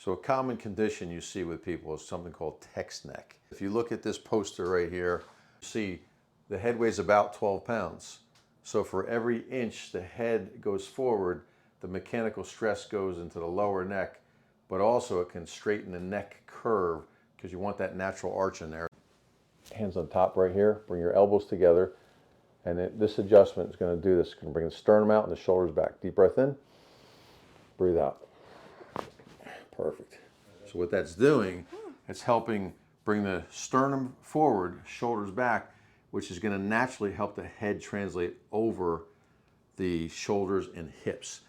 So a common condition you see with people is something called text neck. If you look at this poster right here, you see the head weighs about 12 pounds. So for every inch the head goes forward, the mechanical stress goes into the lower neck, but also it can straighten the neck curve because you want that natural arch in there. Hands on top right here, bring your elbows together, and this adjustment is going to do this. It's going to bring the sternum out and the shoulders back. Deep breath in, breathe out. Perfect. So what that's doing, it's helping bring the sternum forward, shoulders back, which is going to naturally help the head translate over the shoulders and hips.